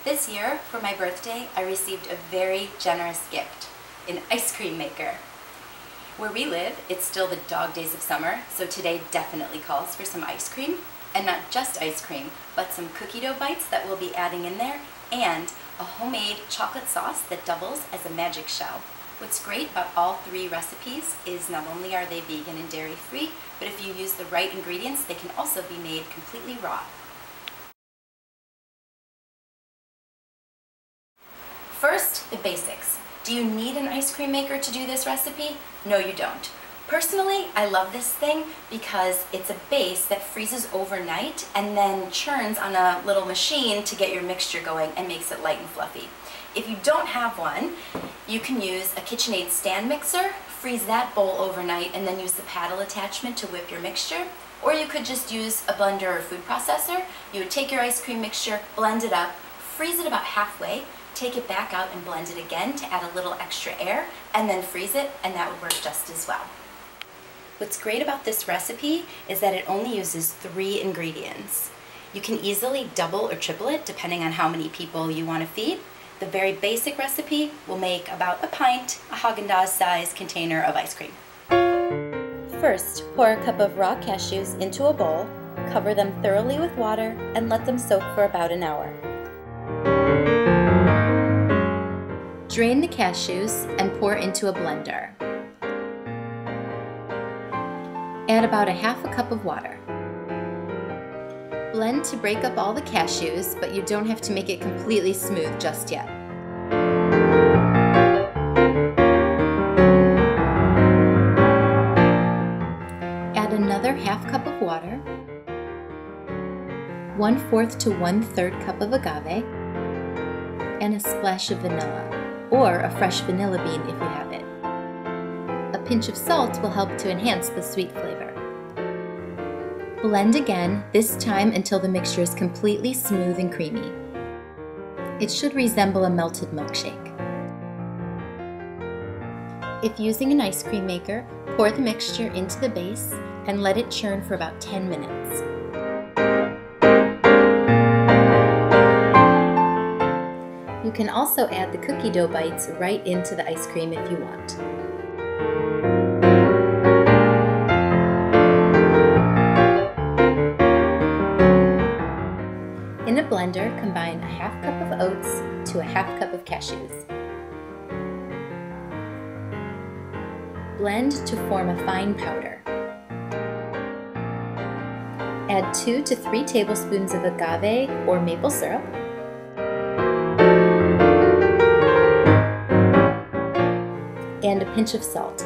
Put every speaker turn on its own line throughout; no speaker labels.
This year, for my birthday, I received a very generous gift, an ice cream maker. Where we live, it's still the dog days of summer, so today definitely calls for some ice cream. And not just ice cream, but some cookie dough bites that we'll be adding in there, and a homemade chocolate sauce that doubles as a magic shell. What's great about all three recipes is not only are they vegan and dairy-free, but if you use the right ingredients, they can also be made completely raw. First, the basics. Do you need an ice cream maker to do this recipe? No, you don't. Personally, I love this thing because it's a base that freezes overnight and then churns on a little machine to get your mixture going and makes it light and fluffy. If you don't have one, you can use a KitchenAid stand mixer, freeze that bowl overnight, and then use the paddle attachment to whip your mixture. Or you could just use a blender or food processor. You would take your ice cream mixture, blend it up, freeze it about halfway, take it back out and blend it again to add a little extra air, and then freeze it, and that would work just as well. What's great about this recipe is that it only uses 3 ingredients. You can easily double or triple it depending on how many people you want to feed. The very basic recipe will make about a pint, a Haagen-Dazs size container of ice cream. First, pour a cup of raw cashews into a bowl, cover them thoroughly with water, and let them soak for about an hour. Drain the cashews and pour into a blender. Add about a half a cup of water. Blend to break up all the cashews, but you don't have to make it completely smooth just yet. Add another half cup of water, 1/4 to 1/3 cup of agave, and a splash of vanilla, or a fresh vanilla bean if you have it. A pinch of salt will help to enhance the sweet flavor. Blend again, this time until the mixture is completely smooth and creamy. It should resemble a melted milkshake. If using an ice cream maker, pour the mixture into the base and let it churn for about 10 minutes. You can also add the cookie dough bites right into the ice cream if you want. In a blender, combine a half cup of oats to a half cup of cashews. Blend to form a fine powder. Add 2 to 3 tablespoons of agave or maple syrup. And a pinch of salt.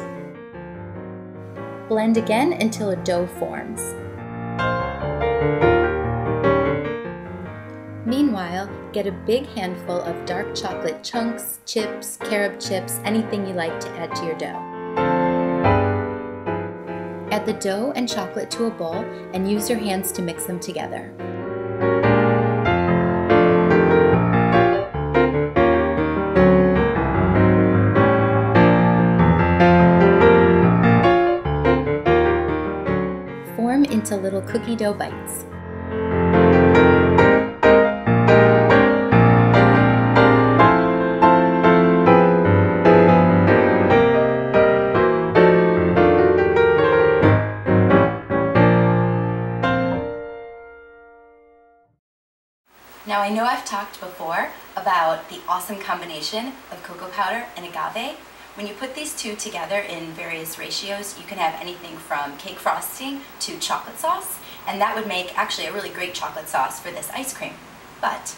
Blend again until a dough forms. Meanwhile, get a big handful of dark chocolate chunks, chips, carob chips, anything you like to add to your dough. Add the dough and chocolate to a bowl and use your hands to mix them together. Form into little cookie dough bites. Now I know I've talked before about the awesome combination of cocoa powder and agave. When you put these two together in various ratios, you can have anything from cake frosting to chocolate sauce, and that would make actually a really great chocolate sauce for this ice cream. But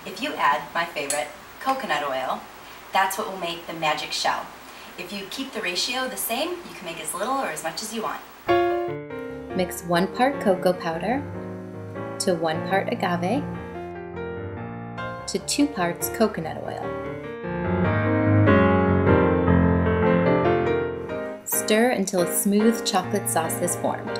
if you add my favorite, coconut oil, that's what will make the magic shell. If you keep the ratio the same, you can make as little or as much as you want. Mix 1 part cocoa powder to 1 part agave to 2 parts coconut oil. Stir until a smooth chocolate sauce is formed.